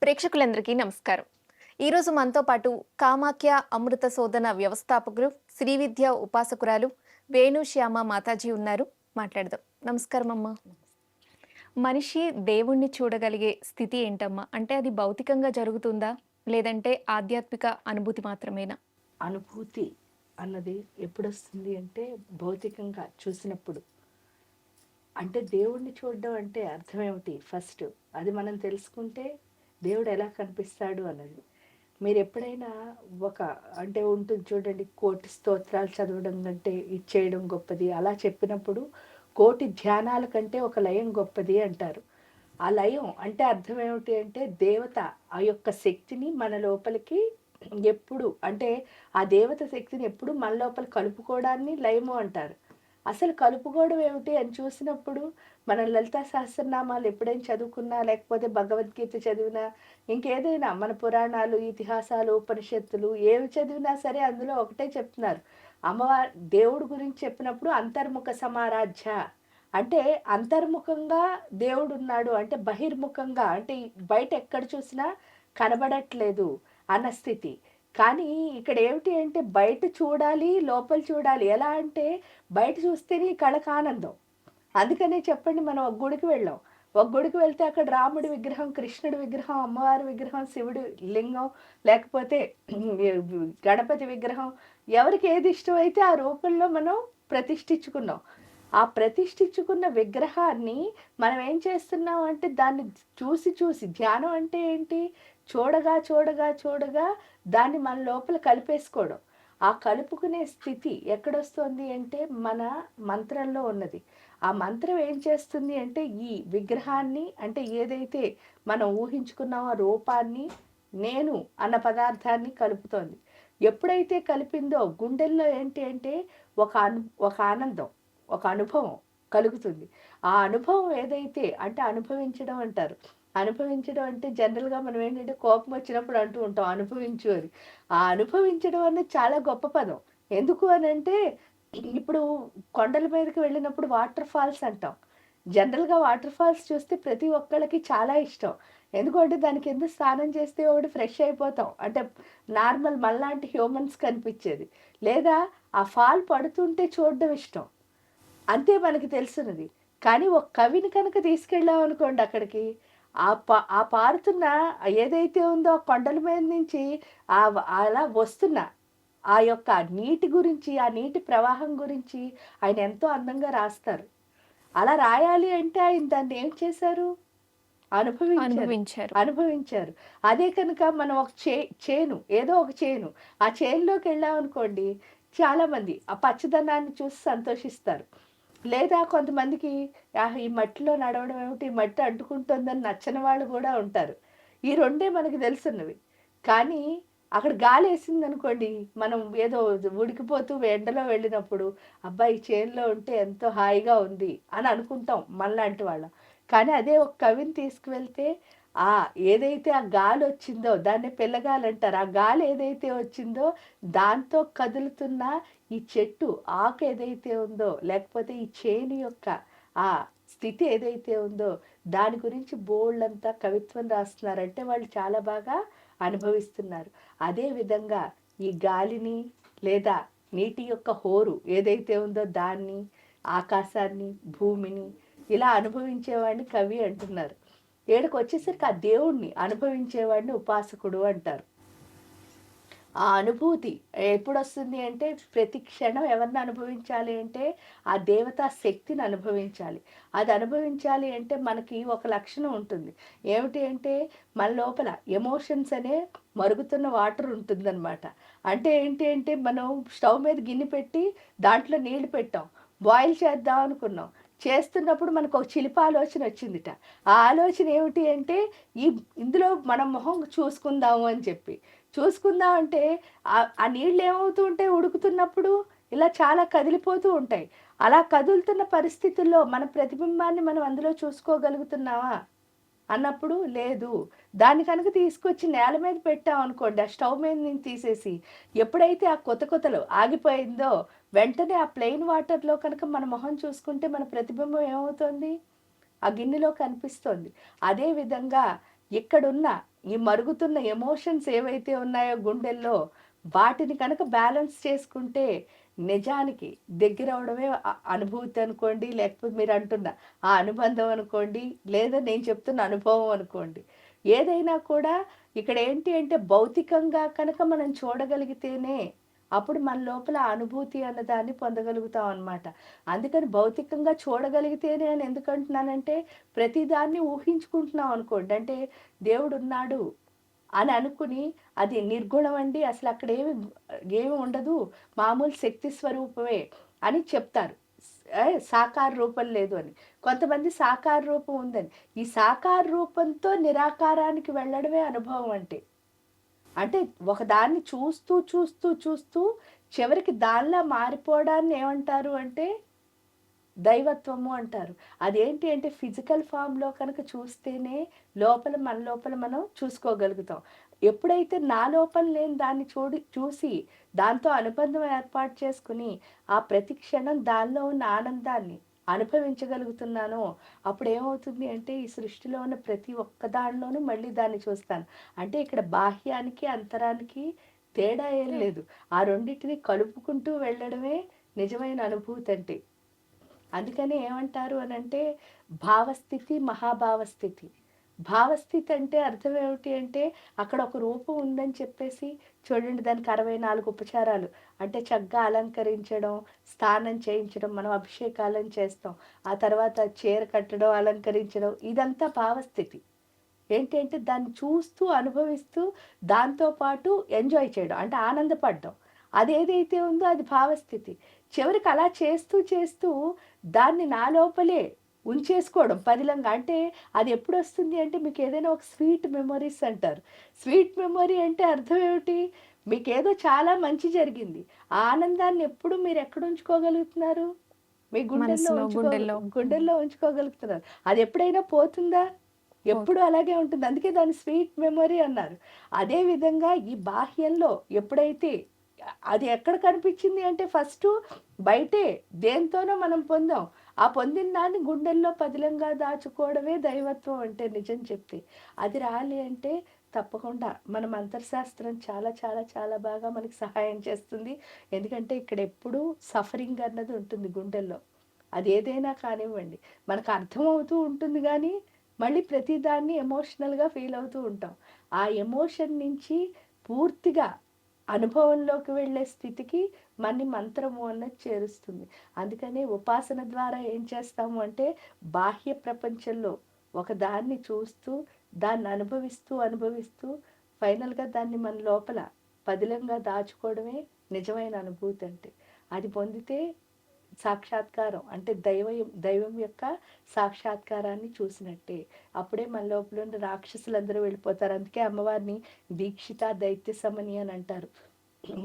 ప్రేక్షకులందరికీ నమస్కారం. ఈరోజు మనతో పాటు కామాఖ్య అమృత శోధన వ్యవస్థాపకులు, శ్రీ విద్య ఉపాసకురాలు వేణు శ్యామ మాతాజీ ఉన్నారు. మాట్లాడదాం. నమస్కారం అమ్మా. మనిషి దేవుణ్ణి చూడగలిగే స్థితి ఏంటమ్మా? అంటే అది భౌతికంగా జరుగుతుందా? లేదంటే ఆధ్యాత్మిక అనుభూతి మాత్రమేనా? అనుభూతి అన్నది ఎప్పుడొస్తుంది అంటే భౌతికంగా చూసినప్పుడు. అంటే దేవుణ్ణి చూడడం అంటే అర్థం ఏమిటి? ఫస్ట్ అది మనం తెలుసుకుంటే దేవుడు ఎలా కనిపిస్తాడు అన్నది. మీరు ఎప్పుడైనా ఒక అంటే ఉంటుంది చూడండి, కోటి స్తోత్రాలు చదవడం కంటే ఇచ్చేయడం గొప్పది అలా చెప్పినప్పుడు కోటి ధ్యానాల కంటే ఒక లయం గొప్పది అంటారు. ఆ లయం అంటే అర్థం ఏమిటి అంటే దేవత ఆ యొక్క శక్తిని మన లోపలికి ఎప్పుడు అంటే ఆ దేవత శక్తిని ఎప్పుడు మన లోపల కలుపుకోవడాన్ని లయము అంటారు. అసలు కలుపుకోవడం ఏమిటి అని చూసినప్పుడు మనం లలితా సహస్రనామాలు ఎప్పుడైనా చదువుకున్నా, లేకపోతే భగవద్గీత చదివినా, ఇంకేదైనా మన పురాణాలు, ఇతిహాసాలు, ఉపనిషత్తులు ఏవి చదివినా సరే అందులో ఒకటే చెప్తున్నారు. అమ్మవారు దేవుడు గురించి చెప్పినప్పుడు అంతర్ముఖ సమారాధ్య అంటే అంతర్ముఖంగా దేవుడు ఉన్నాడు, అంటే బహిర్ముఖంగా అంటే బయట ఎక్కడ చూసినా కనబడట్లేదు అన్న స్థితి. కానీ ఇక్కడ ఏమిటి అంటే బయట చూడాలి, లోపల చూడాలి. ఎలా అంటే బయట చూస్తేనే ఈ కళకు ఆనందం. అందుకనే చెప్పండి, మనం ఒక గుడికి వెళ్ళాం. ఒక గుడికి వెళ్తే అక్కడ రాముడి విగ్రహం, కృష్ణుడి విగ్రహం, అమ్మవారి విగ్రహం, శివుడి లింగం, లేకపోతే గణపతి విగ్రహం, ఎవరికి ఏది ఇష్టమైతే ఆ రూపంలో మనం ప్రతిష్ఠించుకున్నాం. ఆ ప్రతిష్ఠించుకున్న విగ్రహాన్ని మనం ఏం చేస్తున్నాం అంటే దాన్ని చూసి చూసి, ధ్యానం అంటే ఏంటి? చూడగా చూడగా చూడగా దాన్ని మన లోపల కలిపేసుకోవడం. ఆ కలుపుకునే స్థితి ఎక్కడొస్తుంది అంటే మన మంత్రంలో ఉన్నది. ఆ మంత్రం ఏం చేస్తుంది అంటే ఈ విగ్రహాన్ని అంటే ఏదైతే మనం ఊహించుకున్నామో ఆ రూపాన్ని, నేను అన్న పదార్థాన్ని కలుపుతోంది. ఎప్పుడైతే కలిపిందో గుండెల్లో ఏంటి అంటే ఒక ఆనందం, ఒక అనుభవం కలుగుతుంది. ఆ అనుభవం ఏదైతే అంటే అనుభవించడం అంటారు. అనుభవించడం అంటే జనరల్‌గా మనం ఏంటంటే కోపం వచ్చినప్పుడు అంటూ ఉంటాం అనుభవించు అని. ఆ అనుభవించడం అనేది చాలా గొప్ప పదం. ఎందుకు అనంటే ఇప్పుడు కొండల మీదకి వెళ్ళినప్పుడు వాటర్ ఫాల్స్ అంటాం. జనరల్‌గా వాటర్ ఫాల్స్ చూస్తే ప్రతి ఒక్కళ్ళకి చాలా ఇష్టం. ఎందుకంటే దాని కింద స్నానం చేస్తే ఒకటి ఫ్రెష్ అయిపోతాం. అంటే నార్మల్ మనలాంటి హ్యూమన్స్ కనిపించేది. లేదా ఆ ఫాల్ పడుతుంటే చూడడం ఇష్టం. అంతే మనకి తెలుసున్నది. కానీ ఒక కవిని కనుక తీసుకెళ్ళామనుకోండి అక్కడికి, ఆ పారుతున్న ఏదైతే ఉందో ఆ కొండల మీద నుంచి అలా వస్తున్న ఆ యొక్క నీటి గురించి, ఆ నీటి ప్రవాహం గురించి ఆయన ఎంతో అందంగా రాస్తారు. అలా రాయాలి అంటే ఆయన దాన్ని ఏం చేశారు? అనుభవించారు. అనుభవించారు. అనుభవించారు. అదే కనుక మనం ఒక చేను, ఏదో ఒక చేను. ఆ చేనులోకెళ్ళామనుకోండి, చాలామంది ఆ పచ్చదనాన్ని చూసి సంతోషిస్తారు. లేదా కొంతమందికి ఈ మట్టిలో నడవడం ఏమిటి, మట్టి అంటుకుంటుందని నచ్చని వాళ్ళు గూడా ఉంటారు. ఈ రెండే మనకు తెలుసున్నవి. కానీ అక్కడ గాలేసిందనుకోండి, మనం ఏదో ఉడికిపోతూ ఎండలో వెళ్ళినప్పుడు, అబ్బా! ఈ చేనులో ఉంటే ఎంతో హాయిగా ఉంది అని అనుకుంటాం మనలాంటి వాళ్ళం. కానీ అదే ఒక కవిని తీసుకువెళ్తే, ఏదైతే ఆ గాలొచ్చిందో దాన్నే పిల్లగాలంటారు. ఆ గాలి ఏదైతే వచ్చిందో దాంతో కదులుతున్న ఈ చెట్టు ఆకు ఏదైతే ఉందో, లేకపోతే ఈ చేను యొక్క ఆ స్థితి ఏదైతే ఉందో, దాని గురించి బోలెడంత కవిత్వం రాస్తున్నారంటే వాళ్ళు చాలా బాగా అనుభవిస్తున్నారు. అదే విధంగా ఈ గాలిని లేదా నీటి యొక్క హోరు ఏదైతే ఉందో దాన్ని, ఆకాశాన్ని, భూమిని ఇలా అనుభవించేవాడిని కవి అంటున్నారు. ఈడకొచ్చేసరికి ఆ దేవుడిని అనుభవించేవాడిని ఉపాసకుడు అంటారు. ఆ అనుభూతి ఎప్పుడొస్తుంది అంటే ప్రతి క్షణం ఎవరిని అనుభవించాలి అంటే ఆ దేవతా శక్తిని అనుభవించాలి. అది అనుభవించాలి అంటే మనకి ఒక లక్షణం ఉంటుంది. ఏమిటి అంటే మన లోపల ఎమోషన్స్ అనే మరుగుతున్న వాటర్ ఉంటుందన్నమాట. అంటే ఏంటి అంటే మనం స్టవ్ మీద గిన్నె పెట్టి దాంట్లో నీళ్లు పెట్టాం. బాయిల్ చేద్దాం అనుకున్నాం. చేస్తున్నప్పుడు మనకు ఒక చిలిపి ఆలోచన వచ్చిందిట. ఆ ఆలోచన ఏమిటి అంటే ఈ ఇందులో మనం మొహం చూసుకుందాము అని చెప్పి. చూసుకుందాం అంటే ఆ నీళ్ళు ఏమవుతూ ఉంటాయి ఉడుకుతున్నప్పుడు? ఇలా చాలా కదిలిపోతూ ఉంటాయి. అలా కదులుతున్న పరిస్థితుల్లో మన ప్రతిబింబాన్ని మనం అందులో చూసుకోగలుగుతున్నామా? అన్నప్పుడు లేదు. దాన్ని కనుక తీసుకొచ్చి నేల మీద పెట్టామనుకోండి, ఆ స్టవ్ మీద నుంచి తీసేసి, ఎప్పుడైతే ఆ కొతకొతలు ఆగిపోయిందో, వెంటనే ఆ ప్లెయిన్ వాటర్‌లో కనుక మన మొహం చూసుకుంటే మన ప్రతిబింబం ఏమవుతుంది? ఆ గిన్నెలో కనిపిస్తోంది. అదే విధంగా ఇక్కడున్న ఈ మరుగుతున్న ఎమోషన్స్ ఏవైతే ఉన్నాయో గుండెల్లో, వాటిని కనుక బ్యాలెన్స్ చేసుకుంటే నిజానికి దగ్గరవ్వడమే అనుభూతి అనుకోండి, లేకపోతే మీరంటున్న ఆ అనుబంధం అనుకోండి, లేదా నేను చెప్తున్న అనుభవం అనుకోండి. ఏదైనా కూడా ఇక్కడేంటి అంటే భౌతికంగా కనుక మనం చూడగలిగితేనే అప్పుడు మన లోపల ఆ అనుభూతి అన్నదాన్ని పొందగలుగుతాం అనమాట. అందుకని భౌతికంగా చూడగలిగితేనే అని ఎందుకంటున్నానంటే, ప్రతిదాన్ని ఊహించుకుంటున్నాం అనుకోండి. అంటే దేవుడున్నాడు అని అనుకుని అది నిర్గుణం అండి. అసలక్కడేమి ఏమి ఉండదు. మామూలు శక్తి స్వరూపమే అని చెప్తారు. సాకార రూపం లేదు అని. కొంతమంది సాకార రూపం ఉందని. ఈ సాకార రూపంతో నిరాకారానికి వెళ్ళడమే అనుభవం అంటే. అంటే ఒకదాన్ని చూస్తూ, చూస్తూ, చూస్తూ చివరికి దానిలా మారిపోవడాన్ని ఏమంటారు అంటే దైవత్వము అంటారు. అదేంటి అంటే ఫిజికల్ ఫార్మ్‌లో కనుక చూస్తేనే మన లోపల మనం చూసుకోగలుగుతాం. ఎప్పుడైతే నా లోపల లేని దాన్ని చూసి దాంతో అనుబంధం ఏర్పాటు చేసుకొని, ఆ ప్రతి క్షణం దానిలో ఉన్న ఆనందాన్ని అనుభవించగలుగుతున్నానో, అప్పుడేమవుతుంది అంటే ఈ సృష్టిలో ఉన్న ప్రతి ఒక్క దానిలోనూ మళ్ళీ దాన్ని చూస్తాను. అంటే ఇక్కడ బాహ్యానికి, అంతరానికి తేడా ఏం లేదు. ఆ రెండిటిని కలుపుకుంటూ వెళ్ళడమే నిజమైన అనుభూతి అంటే. అందుకని ఏమంటారు అనంటే భావస్థితి, మహాభావస్థితి. భావస్థితి అంటే అర్థం ఏమిటి అంటే అక్కడ ఒక రూపం ఉందని చెప్పేసి చూడండి దానికి 64 ఉపచారాలు. అంటే చక్కగా అలంకరించడం, స్నానం చేయించడం, మనం అభిషేకాలను చేస్తాం. ఆ తర్వాత చీర కట్టడం, అలంకరించడం ఇదంతా భావస్థితి. ఏంటి అంటే దాన్ని చూస్తూ, అనుభవిస్తూ దాంతో పాటు ఎంజాయ్ చేయడం. అంటే ఆనందపడడం. అదేదైతే ఉందో అది భావస్థితి. చివరికి అలా చేస్తూ, చేస్తూ దాన్ని నా లోపలే ఉంచేసుకోవడం పదిలంగా. అంటే అది ఎప్పుడొస్తుంది అంటే మీకేదైనా ఒక స్వీట్ మెమోరీస్ అంటారు. స్వీట్ మెమొరీ అంటే అర్థం ఏమిటి? మీకేదో చాలా మంచి జరిగింది. ఆ ఆనందాన్ని ఎప్పుడు మీరెక్కడ ఉంచుకోగలుగుతున్నారు? మీ మనసులో, గుండెల్లో. గుండెల్లో ఉంచుకోగలుగుతున్నారు. అది ఎప్పుడైనా పోతుందా? ఓకే. ఎప్పుడు అలాగే ఉంటుంది. అందుకే దాన్ని స్వీట్ మెమొరీ అన్నారు. అదే విధంగా ఈ బాహ్యంలో ఎప్పుడైతే అది ఎక్కడ కనిపించింది అంటే ఫస్టు బయటే దేనితోనో మనం పొందాం. ఆ పొందిన దాన్ని గుండెల్లో పదిలంగా దాచుకోవడమే దైవత్వం అంటే నిజం చెప్తే. అది రాలి అంటే తప్పకుండా మనం అంతర్శాస్త్రం చాలా చాలా చాలా బాగా మనకి సహాయం చేస్తుంది. ఎందుకంటే ఇక్కడ ఎప్పుడూ సఫరింగ్ అన్నది ఉంటుంది గుండెల్లో. అది ఏదైనా కానివ్వండి. మనకు అర్థమవుతూ ఉంటుంది గానీ మళ్ళీ ప్రతిదాన్ని ఎమోషనల్‌గా ఫీల్ అవుతూ ఉంటాం. ఆ ఎమోషన్ నుంచి పూర్తిగా అనుభవంలోకి వెళ్ళే స్థితికి మన్ని మంత్రము అన్నది చేరుస్తుంది. అందుకనే ఉపాసన ద్వారా ఏం చేస్తాము అంటే బాహ్య ప్రపంచంలో ఒక దాన్ని చూస్తూ, దాన్ని అనుభవిస్తూ, అనుభవిస్తూ ఫైనల్‌గా దాన్ని మన లోపల పదిలంగా దాచుకోవడమే నిజమైన అనుభూతి అంటే. అది పొందితే సాక్షాత్కారం అంటే దైవం యొక్క సాక్షాత్కారాన్ని చూసినట్టే. అప్పుడే మన లోపల ఉన్న రాక్షసులందరూ వెళ్ళిపోతారు. అందుకే అమ్మవారిని దీక్షిత దైత్య సమని అని అంటారు.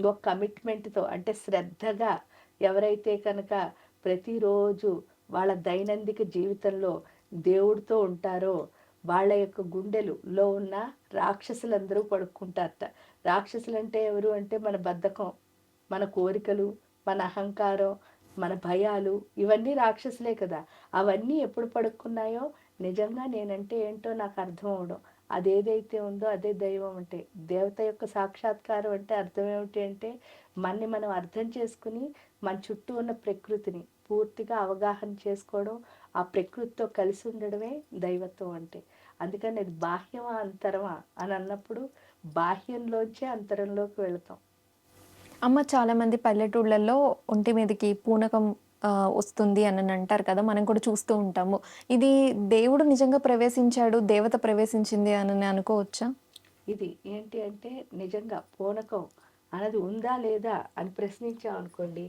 ఒక కమిట్మెంట్‌తో అంటే శ్రద్ధగా ఎవరైతే కనుక ప్రతిరోజు వాళ్ళ దైనందిక జీవితంలో దేవుడితో ఉంటారో వాళ్ళ యొక్క గుండెలులో ఉన్న రాక్షసులందరూ పడుకుంటారట. రాక్షసులంటే ఎవరు అంటే మన బద్ధకం, మన కోరికలు, మన అహంకారం, మన భయాలు ఇవన్నీ రాక్షసులే కదా! అవన్నీ ఎప్పుడు పడుకున్నాయో నిజంగా నేనంటే ఏంటో నాకు అర్థం అవ్వడం. అదేదైతే ఉందో అదే దైవం అంటే. దేవత యొక్క సాక్షాత్కారం అంటే అర్థం ఏమిటి అంటే మనని మనం అర్థం చేసుకుని మన చుట్టూ ఉన్న ప్రకృతిని పూర్తిగా అవగాహన చేసుకోవడం, ఆ ప్రకృతితో కలిసి ఉండడమే దైవత్వం అంటే. అందుకని అది బాహ్యమా, అంతరమా అని అన్నప్పుడు బాహ్యంలోంచే అంతరంలోకి వెళతాం. అమ్మ, చాలామంది పల్లెటూళ్ళల్లో ఒంటి మీదకి పూనకం వస్తుంది అని అంటారు కదా! మనం కూడా చూస్తూ ఉంటాము. ఇది దేవుడు నిజంగా ప్రవేశించాడు, దేవత ప్రవేశించింది అని అనుకోవచ్చా? ఇది ఏంటి అంటే నిజంగా పూనకం అన్నది ఉందా లేదా అని ప్రశ్నించామనుకోండి,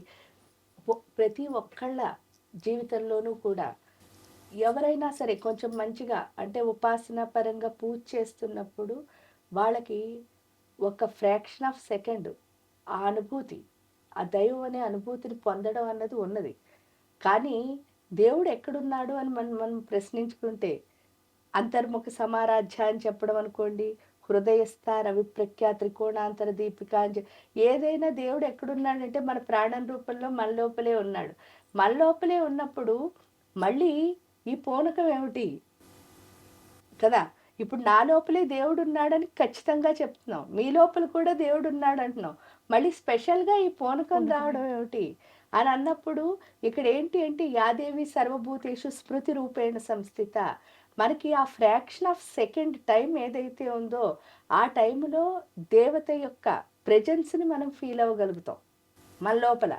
ప్రతి ఒక్కళ్ళ జీవితంలోనూ కూడా ఎవరైనా సరే కొంచెం మంచిగా అంటే ఉపాసన పరంగా పూజ చేస్తున్నప్పుడు వాళ్ళకి ఒక ఫ్రాక్షన్ ఆఫ్ సెకండ్ ఆ అనుభూతి, ఆ దైవం అనే అనుభూతిని పొందడం అన్నది ఉన్నది. కానీ దేవుడు ఎక్కడున్నాడు అని మనం మనం ప్రశ్నించుకుంటే అంతర్ముఖ సమారాధ్య అని చెప్పడం అనుకోండి, హృదయస్థ రవిప్రఖ్య త్రికోణాంతర దీపిక అని ఏదైనా దేవుడు ఎక్కడున్నాడంటే మన ప్రాణం రూపంలో మన లోపలే ఉన్నాడు. మన లోపలే ఉన్నప్పుడు మళ్ళీ ఈ పూనకం ఏమిటి? కదా! ఇప్పుడు నా లోపలే దేవుడు ఉన్నాడని ఖచ్చితంగా చెప్తున్నాం. మీ లోపల కూడా దేవుడు ఉన్నాడు అంటున్నాం. మళ్ళీ స్పెషల్‌గా ఈ పూనకం రావడం ఏమిటి? అని అన్నప్పుడు ఇక్కడ ఏంటి అంటే యాదేవి సర్వభూతేషు స్మృతి రూపేణ సంస్థిత. మనకి ఆ ఫ్రాక్షన్ ఆఫ్ సెకండ్ టైం ఏదైతే ఉందో, ఆ టైంలో దేవత యొక్క ప్రెజెన్స్‌ని మనం ఫీల్ అవ్వగలుగుతాం మన లోపల.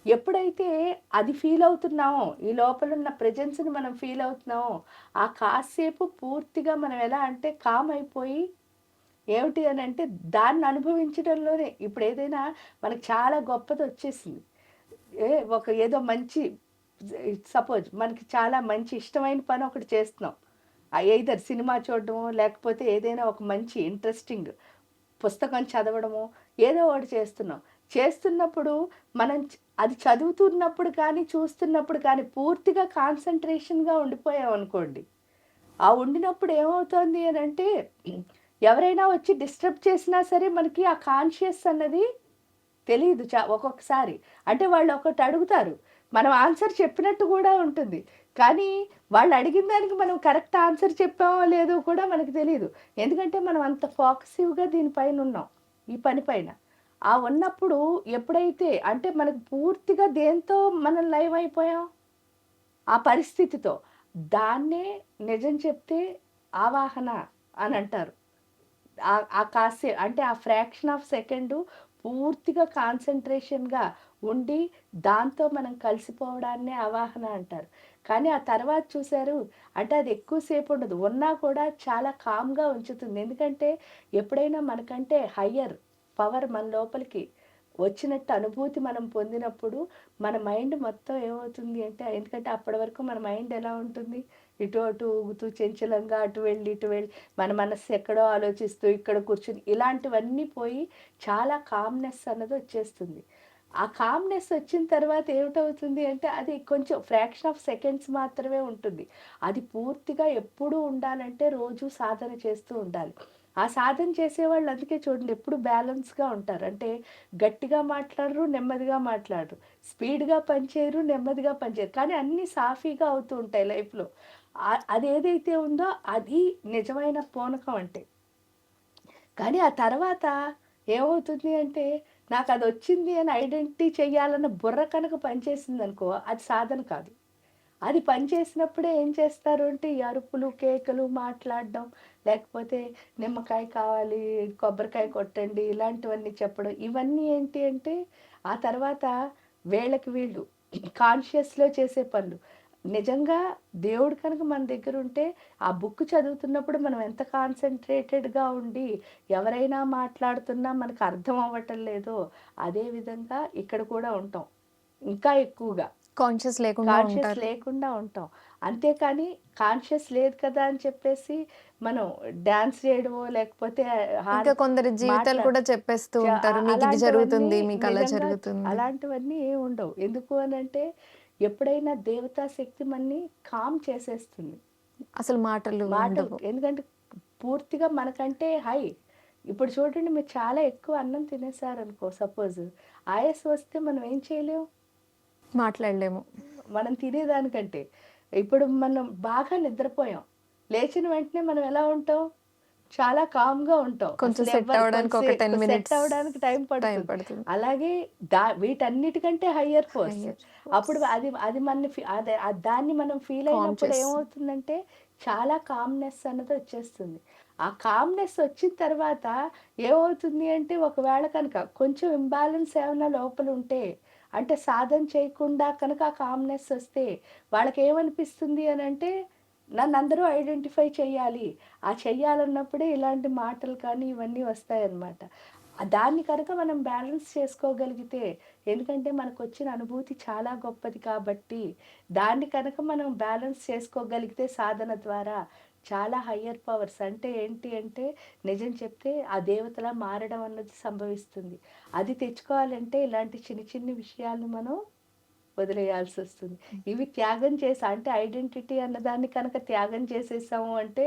ఎప్పుడైతే అది ఫీల్ అవుతున్నామో, ఈ లోపలున్న ప్రెజెన్స్‌ని మనం ఫీల్ అవుతున్నామో, ఆ కాసేపు పూర్తిగా మనం ఎలా అంటే కామ్ అయిపోయి ఏమిటి అనంటే దాన్ని అనుభవించడంలోనే ఇప్పుడు ఏదైనా మనకు చాలా గొప్పదొచ్చేసింది. ఏ ఒక ఏదో మంచి సపోజ్ మనకి చాలా మంచి ఇష్టమైన పని ఒకటి చేస్తున్నాం. ఎయిదర్ సినిమా చూడడమో, లేకపోతే ఏదైనా ఒక మంచి ఇంట్రెస్టింగ్ పుస్తకం చదవడమో, ఏదో ఒకటి చేస్తున్నాం. చేస్తున్నప్పుడు మనం అది చదువుతున్నప్పుడు కానీ, చూస్తున్నప్పుడు కానీ పూర్తిగా కాన్సంట్రేషన్‌గా ఉండిపోయామనుకోండి. ఆ ఉండినప్పుడు ఏమవుతోంది అనంటే ఎవరైనా వచ్చి డిస్టర్బ్ చేసినా సరే మనకి ఆ కాన్షియస్ అన్నది తెలీదు ఒక్కొక్కసారి. అంటే వాళ్ళు ఒకటి అడుగుతారు. మనం ఆన్సర్ చెప్పినట్టు కూడా ఉంటుంది. కానీ వాళ్ళు అడిగిన దానికి మనం కరెక్ట్ ఆన్సర్ చెప్పామో లేదో కూడా మనకు తెలీదు. ఎందుకంటే మనం అంత ఫోకసివ్‌గా దీనిపైన ఉన్నాం. ఈ పని పైన. ఆ ఉన్నప్పుడు ఎప్పుడైతే అంటే మనకు పూర్తిగా దేంతో మనం లైవ్ అయిపోయాం? ఆ పరిస్థితితో. దాన్నే నిజం చెప్తే ఆవాహన అనంటారు. ఆ అంటే ఆ ఫ్రాక్షన్ ఆఫ్ సెకండు పూర్తిగా కాన్సంట్రేషన్‌గా ఉండి, దాంతో మనం కలిసిపోవడాన్నే అవాహన అంటారు. కానీ ఆ తర్వాత చూసారు అంటే అది ఎక్కువ సేపు ఉండదు. ఉన్నా కూడా చాలా కామ్‌గా ఉంచుతుంది. ఎందుకంటే ఎప్పుడైనా మనకంటే హయ్యర్ పవర్ మన లోపలికి వచ్చినట్టు అనుభూతి మనం పొందినప్పుడు, మన మైండ్ మొత్తం ఏమవుతుంది అంటే ఎందుకంటే అప్పటి వరకు మన మైండ్ ఎలా ఉంటుంది? ఇటు అటు ఊగుతూ చంచలంగా అటు వెళ్ళి, ఇటు వెళ్ళి మన మనస్సు ఎక్కడో ఆలోచిస్తూ ఇక్కడ కూర్చుని ఇలాంటివన్నీ పోయి చాలా కామ్‌నెస్ అన్నది వచ్చేస్తుంది. ఆ కామ్‌నెస్ వచ్చిన తర్వాత ఏమిటవుతుంది అంటే అది కొంచెం ఫ్రాక్షన్ ఆఫ్ సెకండ్స్ మాత్రమే ఉంటుంది. అది పూర్తిగా ఎప్పుడూ ఉండాలంటే రోజు సాధన చేస్తూ ఉండాలి. ఆ సాధన చేసేవాళ్ళు అందుకే చూడండి ఎప్పుడు బ్యాలెన్స్‌గా ఉంటారు. అంటే గట్టిగా మాట్లాడరు, నెమ్మదిగా మాట్లాడరు. స్పీడ్‌గా పని చేయరు, నెమ్మదిగా పని చేయరు. కానీ అన్నీ సాఫీగా అవుతూ ఉంటాయి లైఫ్‌లో. అదేదైతే ఉందో అది నిజమైన పూనకం అంటే. కానీ ఆ తర్వాత ఏమవుతుంది అంటే, నాకదొచ్చింది అని ఐడెంటిటీ చెయ్యాలన్న బుర్ర కనుక పనిచేసిందనుకో, అది సాధన కాదు. అది పనిచేసినప్పుడే ఏం చేస్తారు అంటే, ఈ అరుపులు, కేకలు, మాట్లాడడం, లేకపోతే నిమ్మకాయ కావాలి, కొబ్బరికాయ కొట్టండి, ఇలాంటివన్నీ చెప్పడం. ఇవన్నీ ఏంటి అంటే, ఆ తర్వాత వీళ్ళకి వీళ్ళు కాన్షియస్‌లో చేసే పనులు. నిజంగా దేవుడు కనుక మన దగ్గరుంటే, ఆ బుక్ చదువుతున్నప్పుడు మనం ఎంత కాన్సంట్రేటెడ్‌గా ఉండి, ఎవరైనా మాట్లాడుతున్నా మనకు అర్థం అవ్వటం లేదో, అదే విధంగా ఇక్కడ కూడా ఉంటాం. ఇంకా ఎక్కువగా. కాన్షియస్ లేకుండా కాన్షియస్ ఉంటారు. లేకుండా ఉంటాం. అంతేకాని కాన్షియస్ లేదు కదా అని చెప్పేసి మనం డాన్స్ చేయడమో, లేకపోతే ఇంకా కొందరి జీవితాలు మాట్లా కూడా చెప్పేస్తూ ఉంటారు. మీకిది అలాంటివన్నీ జరుగుతుంది, మీకలా నిజంగా జరుగుతుంది. అలాంటివన్నీ ఏమి ఉండవు. ఎందుకు అనంటే ఎప్పుడైనా దేవతా శక్తి మనని కామ్ చేసేస్తుంది. అసలు మాటలు మాటలు ఉండవు. ఎందుకంటే పూర్తిగా మనకంటే హై. ఇప్పుడు చూడండి మీరు చాలా ఎక్కువ అన్నం తినేసారనుకో సపోజ్ ఆయాసం వస్తే మనం ఏం చేయలేం? మాట్లాడలేము. మనం తినేదానికంటే. ఇప్పుడు మనం బాగా నిద్రపోయాం. లేచిన వెంటనే మనం ఎలా ఉంటాం? చాలా కామ్‌గా ఉంటాం. కొంచెం సెట్ అసలెవ్వరు అవ్వడానికి ఒక 10 సెట్ మినిట్స్ అవ్వడానికి టైం టైం పడుతుంది. పడుతుంది. అలాగే వీటన్నిటికంటే హయ్యర్ ఫోర్స్. హయ్యర్ అప్పుడు అది అది మనని దాన్ని మనం ఫీల్ కామ్ అయినప్పుడు చేస్తుంది. ఏమవుతుందంటే చాలా కామ్‌నెస్ అన్నది వచ్చేస్తుంది. ఆ కామ్‌నెస్ వచ్చిన తర్వాత ఏమవుతుంది అంటే ఒకవేళ కనుక కొంచెం ఇంబాలెన్స్ ఏమన్నా లోపల ఉంటే అంటే సాధన చేయకుండా కనుక ఆ కామ్‌నెస్ వస్తే వాళ్ళకేమనిపిస్తుంది అనంటే నన్నందరూ ఐడెంటిఫై చేయాలి. ఆ చెయ్యాలన్నప్పుడే ఇలాంటి మాటలు కానీ ఇవన్నీ వస్తాయన్నమాట. దాన్ని కనుక మనం బ్యాలెన్స్ చేసుకోగలిగితే ఎందుకంటే మనకొచ్చిన అనుభూతి చాలా గొప్పది కాబట్టి, దాన్ని కనుక మనం బ్యాలెన్స్ చేసుకోగలిగితే సాధన ద్వారా చాలా హయ్యర్ పవర్స్ అంటే ఏంటి అంటే నిజం చెప్తే ఆ దేవతలా మారడం అన్నది సంభవిస్తుంది. అది తెచ్చుకోవాలంటే ఇలాంటి చిన్ని చిన్ని విషయాలను మనం వదిలేయాల్సొస్తుంది. ఇవి త్యాగం చేసి అంటే ఐడెంటిటీ అన్నదాన్ని కనుక త్యాగం చేసేసాము అంటే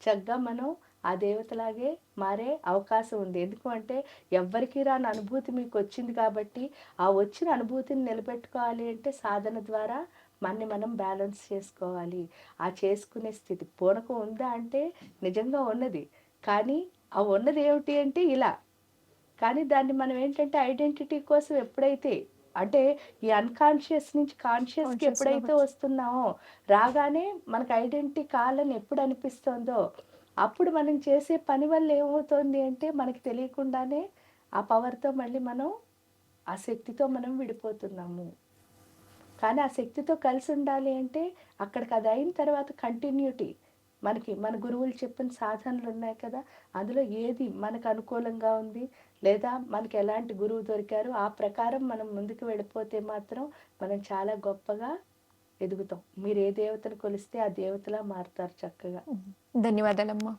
చక్కగా మనం ఆ దేవతలాగే మారే అవకాశం ఉంది. ఎందుకు అంటే ఎవ్వరికీ రాని అనుభూతి మీకొచ్చింది కాబట్టి, ఆ వచ్చిన అనుభూతిని నిలబెట్టుకోవాలి అంటే సాధన ద్వారా మనని మనం బ్యాలెన్స్ చేసుకోవాలి. ఆ చేసుకునే స్థితి పూనకం ఉందా అంటే నిజంగా ఉన్నది. కానీ ఆ ఉన్నది ఏమిటి అంటే ఇలా. కానీ దాన్ని మనం ఏంటంటే ఐడెంటిటీ కోసం ఎప్పుడైతే అంటే ఈ అన్‌కాన్షియస్ నుంచి కాన్షియస్‌కి కాన్షియస్‌లోకి ఎప్పుడైతే వస్తున్నామో, రాగానే మనకు ఐడెంటిటీ కావాలని ఎప్పుడు అనిపిస్తుందో, అప్పుడు మనం చేసే పని వల్ల ఏమవుతుంది అంటే మనకి తెలియకుండానే ఆ పవర్‌తో మళ్ళీ మనం ఆ శక్తితో మనం విడిపోతున్నాము. కానీ ఆ శక్తితో కలిసి ఉండాలి అంటే అక్కడికి అది అయిన తర్వాత కంటిన్యూటీ మనకి మన గురువులు చెప్పిన సాధనలు ఉన్నాయి కదా, అందులో ఏది మనకు అనుకూలంగా ఉంది లేదా మనకి ఎలాంటి గురువు దొరికారు ఆ ప్రకారం మనం ముందుకు వెళ్ళిపోతే మాత్రం మనం చాలా గొప్పగా ఎదుగుతాం. మీరు ఏ దేవతను కొలిస్తే ఆ దేవతలా మారుతారు చక్కగా. ధన్యవాదాలమ్మా.